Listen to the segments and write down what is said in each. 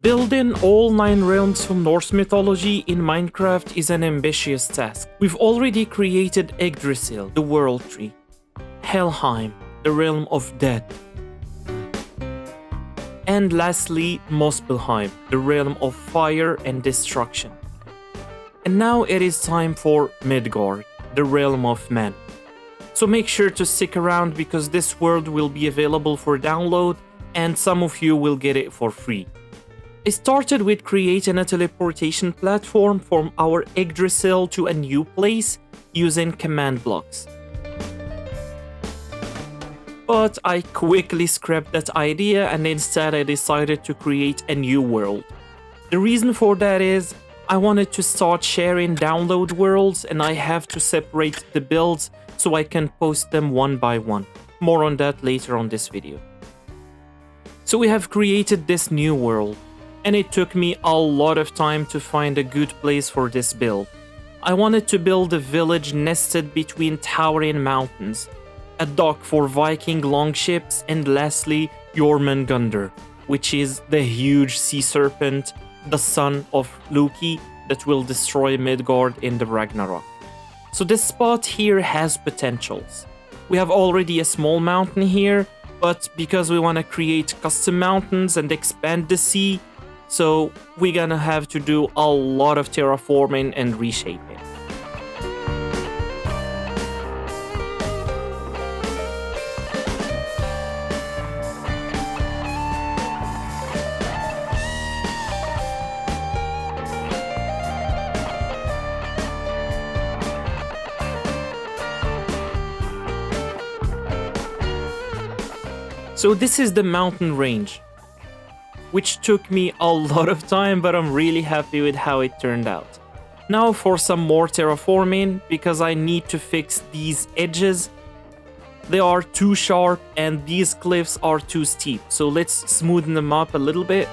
Building all 9 realms from Norse mythology in Minecraft is an ambitious task. We've already created Yggdrasil, the World Tree, Helheim, the Realm of Dead, and lastly, Muspelheim, the Realm of Fire and Destruction. And now it is time for Midgard, the Realm of Men. So make sure to stick around because this world will be available for download and some of you will get it for free. I started with creating a teleportation platform from our Yggdrasil to a new place using command blocks. But I quickly scrapped that idea and instead I decided to create a new world. The reason for that is I wanted to start sharing download worlds and I have to separate the builds so I can post them one by one. More on that later on this video. So we have created this new world. And it took me a lot of time to find a good place for this build. I wanted to build a village nested between towering mountains, a dock for Viking longships, and lastly, Jörmungandr, which is the huge sea serpent, the son of Loki that will destroy Midgard in the Ragnarok. So this spot here has potentials. We have already a small mountain here, but because we want to create custom mountains and expand the sea, so we're gonna have to do a lot of terraforming and reshaping. So this is the mountain range, which took me a lot of time, but I'm really happy with how it turned out. Now for some more terraforming, because I need to fix these edges. They are too sharp and these cliffs are too steep, so let's smoothen them up a little bit.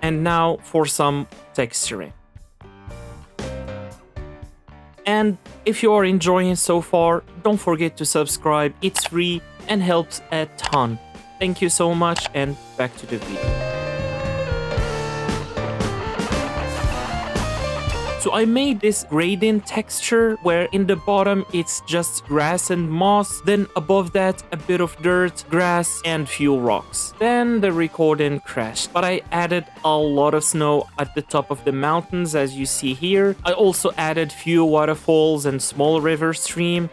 And now for some texturing. And if you are enjoying so far, don't forget to subscribe, it's free and helps a ton. Thank you so much and back to the video. So I made this gradient texture where in the bottom it's just grass and moss, then above that a bit of dirt, grass and few rocks. Then the recording crashed, but I added a lot of snow at the top of the mountains as you see here. I also added few waterfalls and small river stream,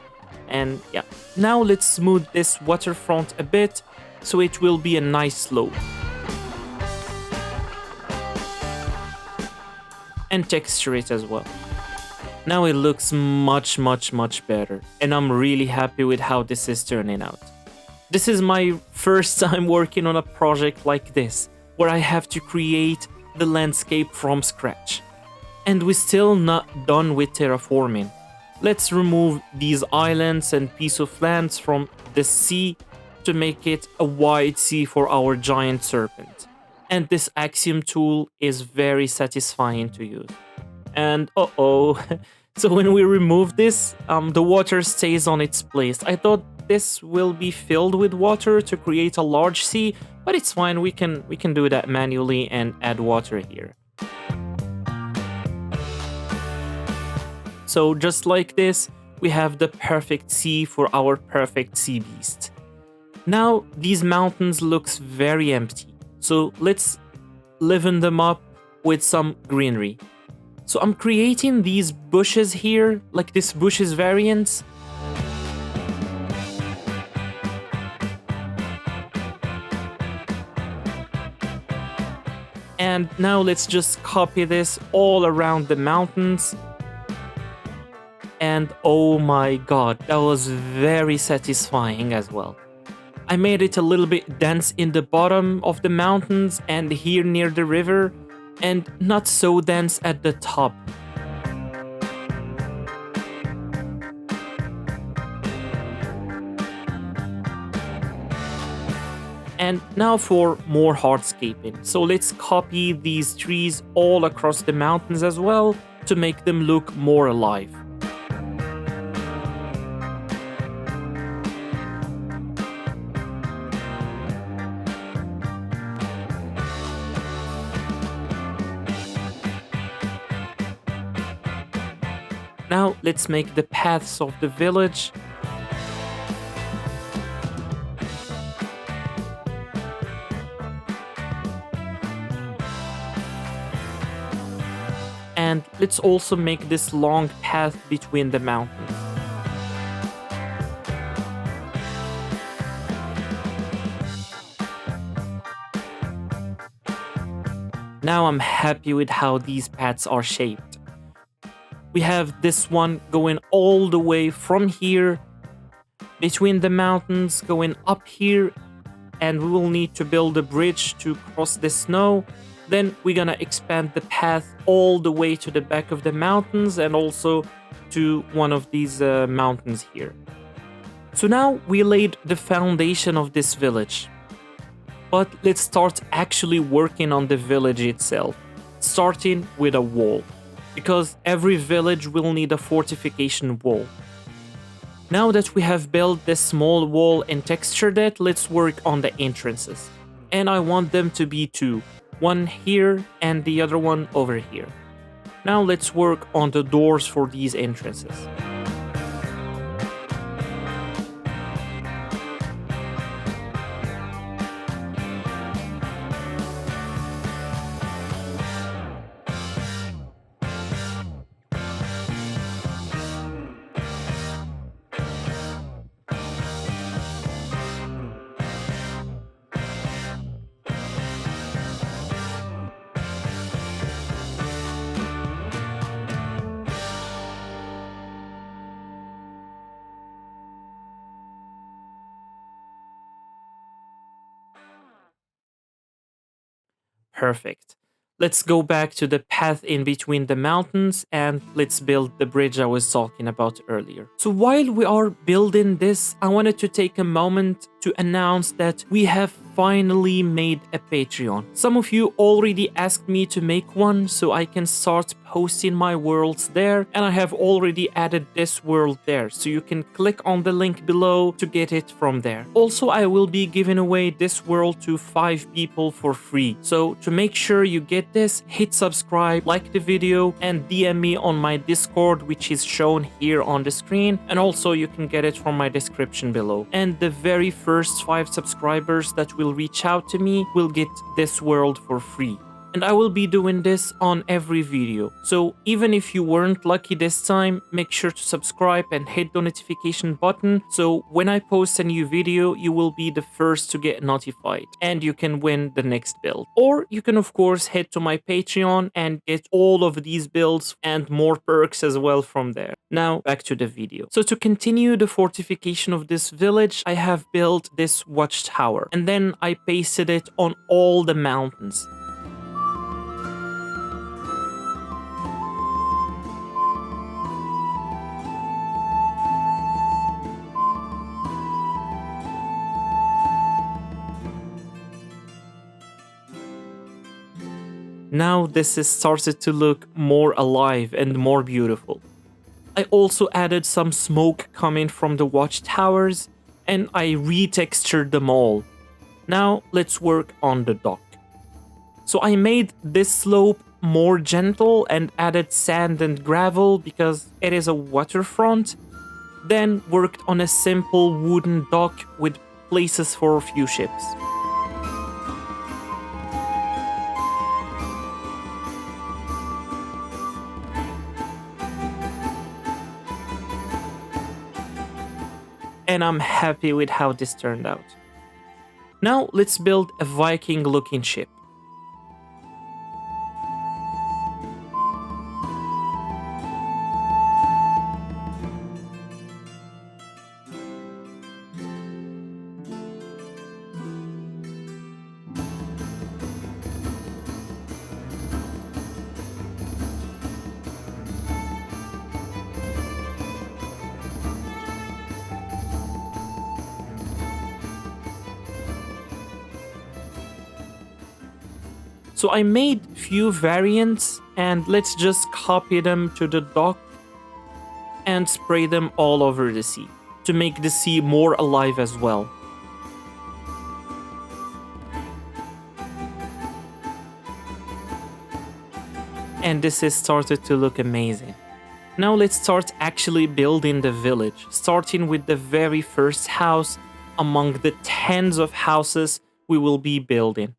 and yeah. Now let's smooth this waterfront a bit so it will be a nice slope. And texture it as well. Now it looks much better and I'm really happy with how this is turning out. This is my first time working on a project like this, where I have to create the landscape from scratch. And we're still not done with terraforming. Let's remove these islands and piece of lands from the sea to make it a wide sea for our giant serpent. And this axiom tool is very satisfying to use. And so when we remove this, the water stays on its place. I thought this will be filled with water to create a large sea, but it's fine, we can do that manually and add water here. So just like this, we have the perfect sea for our perfect sea beast. Now these mountains looks very empty. So let's liven them up with some greenery. So I'm creating these bushes here, like this bushes variants. And now let's just copy this all around the mountains. And oh my god, that was very satisfying as well. I made it a little bit dense in the bottom of the mountains and here near the river, and not so dense at the top. And now for more hardscaping. So let's copy these trees all across the mountains as well to make them look more alive. Now let's make the paths of the village. And let's also make this long path between the mountains. Now I'm happy with how these paths are shaped. We have this one going all the way from here, between the mountains, going up here, and we will need to build a bridge to cross the snow. Then we're gonna expand the path all the way to the back of the mountains and also to one of these mountains here. So now we laid the foundation of this village. But let's start actually working on the village itself, starting with a wall, because every village will need a fortification wall. Now that we have built this small wall and textured it, let's work on the entrances. And I want them to be two, one here and the other one over here. Now let's work on the doors for these entrances. Perfect. Let's go back to the path in between the mountains and let's build the bridge I was talking about earlier. So while we are building this, I wanted to take a moment to announce that we have finally made a Patreon. Some of you already asked me to make one so I can start posting my worlds there, and I have already added this world there, so you can click on the link below to get it from there. Also, I will be giving away this world to 5 people for free. So to make sure you get this, hit subscribe, like the video, and DM me on my Discord, which is shown here on the screen, and also you can get it from my description below. And the very first 5 subscribers that will reach out to me will get this world for free. And I will be doing this on every video. So even if you weren't lucky this time, make sure to subscribe and hit the notification button. So when I post a new video, you will be the first to get notified and you can win the next build. Or you can of course head to my Patreon and get all of these builds and more perks as well from there. Now back to the video. So to continue the fortification of this village, I have built this watchtower and then I pasted it on all the mountains. Now this is started to look more alive and more beautiful. I also added some smoke coming from the watchtowers and I retextured them all. Now let's work on the dock. So I made this slope more gentle and added sand and gravel because it is a waterfront. Then worked on a simple wooden dock with places for a few ships. And I'm happy with how this turned out. Now let's build a Viking looking ship. So I made few variants and let's just copy them to the dock and spray them all over the sea to make the sea more alive as well. And this has started to look amazing. Now let's start actually building the village, starting with the very first house among the tens of houses we will be building.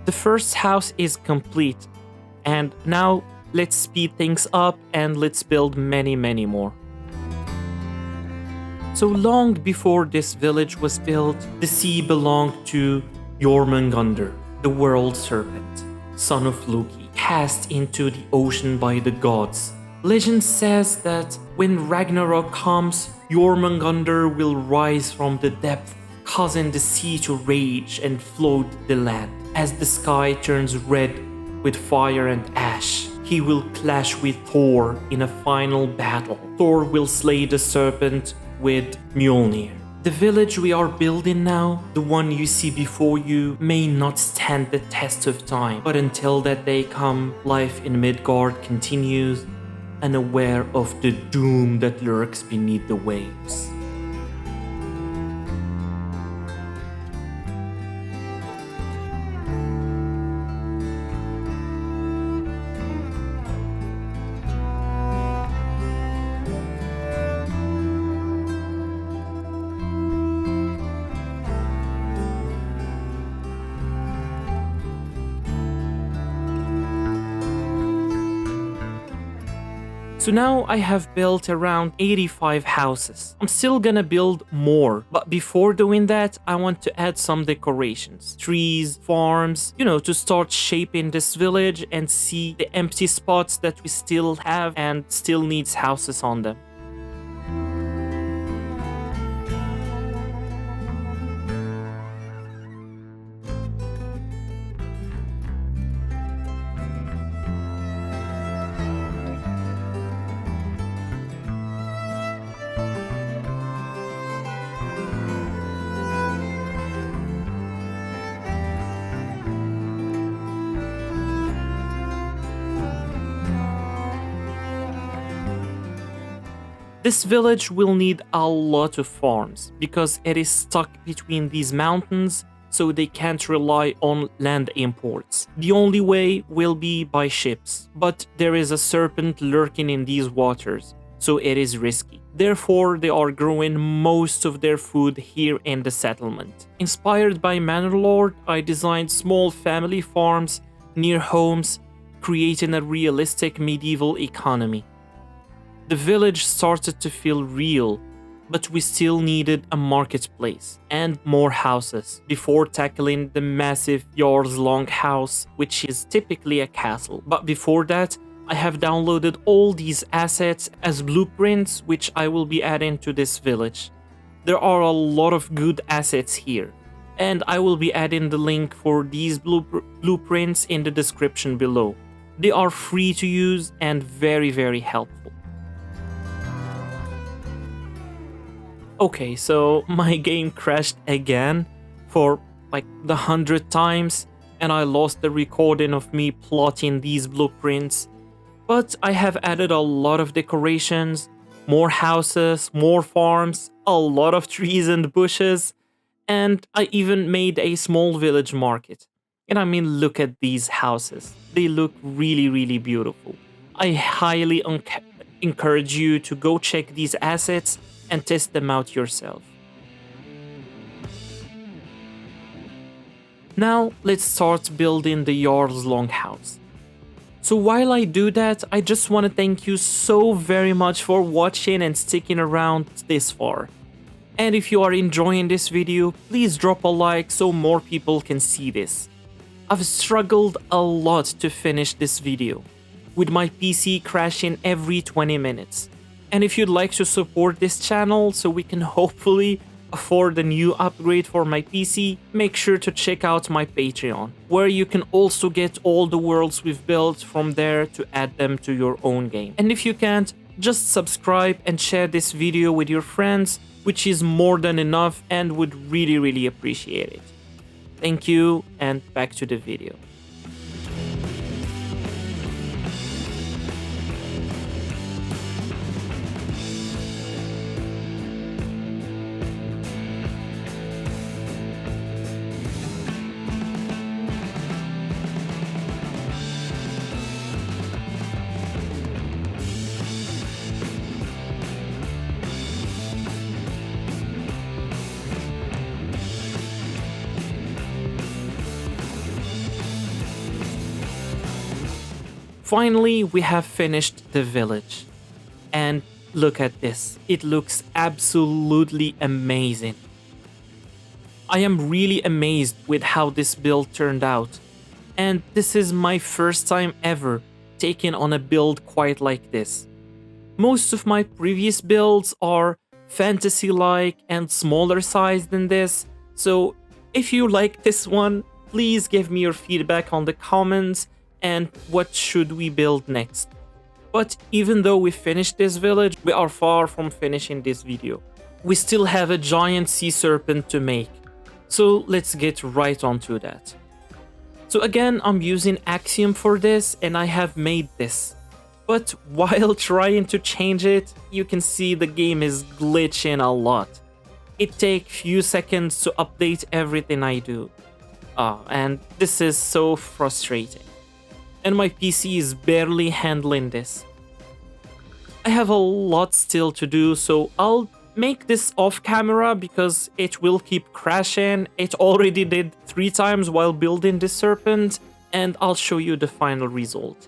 The first house is complete, and now let's speed things up and let's build many, many more. So long before this village was built, the sea belonged to Jörmungandr, the world serpent, son of Loki, cast into the ocean by the gods. Legend says that when Ragnarok comes, Jörmungandr will rise from the depth, causing the sea to rage and flood the land. As the sky turns red with fire and ash, he will clash with Thor in a final battle. Thor will slay the serpent with Mjolnir. The village we are building now, the one you see before you, may not stand the test of time, but until that day come, life in Midgard continues, unaware of the doom that lurks beneath the waves. So now I have built around 85 houses. I'm still gonna build more, but before doing that, I want to add some decorations, trees, farms, to start shaping this village and see the empty spots that we still have and still needs houses on them. This village will need a lot of farms because it is stuck between these mountains, so they can't rely on land imports. The only way will be by ships, but there is a serpent lurking in these waters, so it is risky. Therefore, they are growing most of their food here in the settlement. Inspired by Manor Lord, I designed small family farms near homes, creating a realistic medieval economy. The village started to feel real, but we still needed a marketplace and more houses before tackling the massive Jarl's longhouse, which is typically a castle. But before that, I have downloaded all these assets as blueprints, which I will be adding to this village. There are a lot of good assets here, and I will be adding the link for these blueprints in the description below. They are free to use and very, very helpful. Okay, so my game crashed again for like the 100th times, and I lost the recording of me plotting these blueprints. But I have added a lot of decorations, more houses, more farms, a lot of trees and bushes, and I even made a small village market. And I mean, look at these houses. They look really, really beautiful. I highly encourage you to go check these assets and test them out yourself. Now let's start building the Jarl's longhouse. So while I do that, I just want to thank you so very much for watching and sticking around this far. And if you are enjoying this video, please drop a like so more people can see this. I've struggled a lot to finish this video, with my PC crashing every 20 minutes. And if you'd like to support this channel so we can hopefully afford a new upgrade for my PC, make sure to check out my Patreon, where you can also get all the worlds we've built from there to add them to your own game. And if you can't, just subscribe and share this video with your friends, which is more than enough and would really, really appreciate it. Thank you, and back to the video. Finally, we have finished the village. And look at this. It looks absolutely amazing. I am really amazed with how this build turned out. And this is my first time ever taking on a build quite like this. Most of my previous builds are fantasy-like and smaller size than this, so if you like this one, please give me your feedback on the comments and what should we build next. But even though we finished this village, we are far from finishing this video. We still have a giant sea serpent to make, so let's get right onto that. So again, I'm using Axiom for this and I have made this. But while trying to change it, you can see the game is glitching a lot. It takes few seconds to update everything I do. And this is so frustrating. And my PC is barely handling this. I have a lot still to do, so I'll make this off camera because it will keep crashing. It already did 3 times while building this serpent, and I'll show you the final result.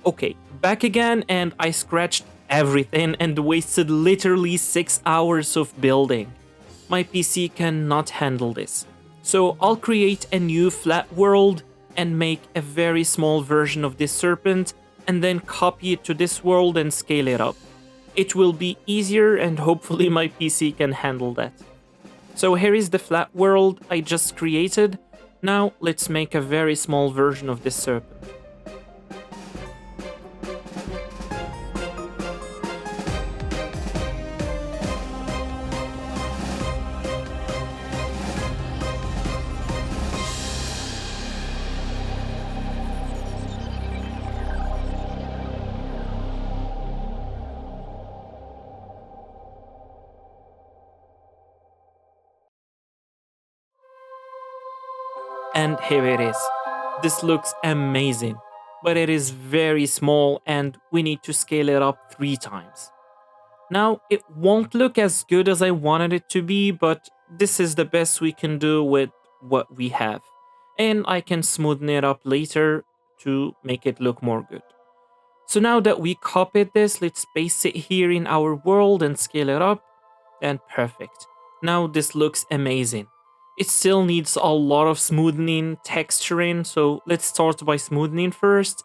Okay, back again, and I scratched everything and wasted literally 6 hours of building. My PC cannot handle this. So I'll create a new flat world and make a very small version of this serpent and then copy it to this world and scale it up. It will be easier and hopefully my PC can handle that. So here is the flat world I just created. Now let's make a very small version of this serpent. And here it is. This looks amazing, but it is very small and we need to scale it up 3 times. Now, it won't look as good as I wanted it to be, but this is the best we can do with what we have. And I can smoothen it up later to make it look more good. So now that we copied this, let's paste it here in our world and scale it up. And perfect. Now this looks amazing. It still needs a lot of smoothing, texturing, so let's start by smoothing first.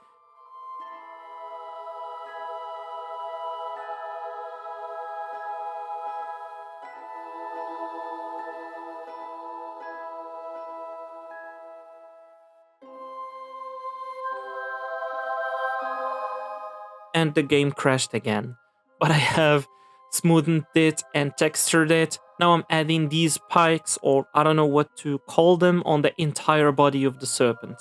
And the game crashed again. But I have smoothed it and textured it. Now I'm adding these pikes, or I don't know what to call them, on the entire body of the serpent.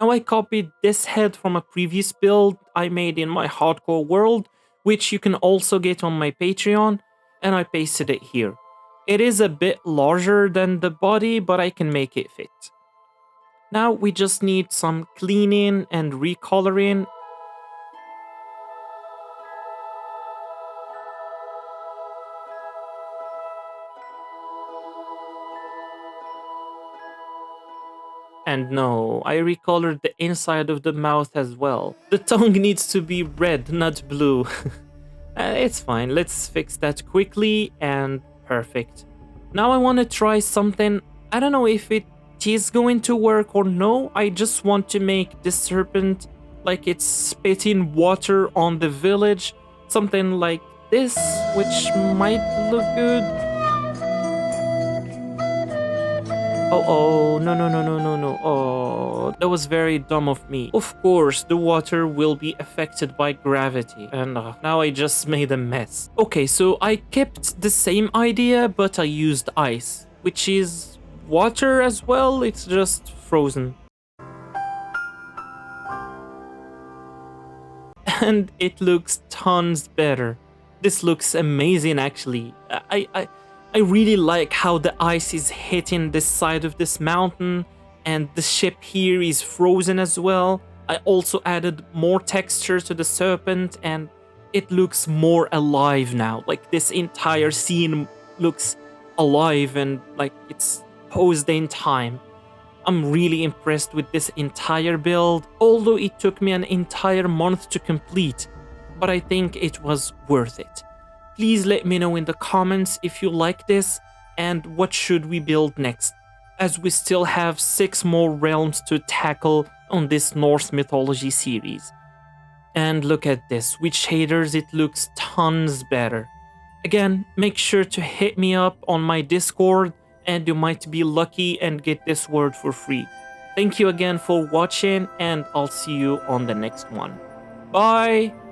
Now I copied this head from a previous build I made in my hardcore world, which you can also get on my Patreon, and I pasted it here. It is a bit larger than the body, but I can make it fit. Now we just need some cleaning and recoloring. And no, I recolored the inside of the mouth as well. The tongue needs to be red, not blue. It's fine, let's fix that quickly and perfect. Now I want to try something. I don't know if it is going to work or no. I just want to make this serpent like it's spitting water on the village. Something like this, which might look good. Oh, no. Oh, that was very dumb of me. Of course, the water will be affected by gravity. And now I just made a mess. Okay, so I kept the same idea, but I used ice, which is water as well. It's just frozen. And it looks tons better. This looks amazing, actually. I really like how the ice is hitting this side of this mountain, and the ship here is frozen as well. I also added more texture to the serpent, and it looks more alive now. Like, this entire scene looks alive and like it's posed in time. I'm really impressed with this entire build, although it took me an entire month to complete, but I think it was worth it. Please let me know in the comments if you like this and what should we build next, as we still have 6 more realms to tackle on this Norse mythology series. And look at this, with shaders it looks tons better. Again, make sure to hit me up on my Discord and you might be lucky and get this word for free. Thank you again for watching and I'll see you on the next one. Bye!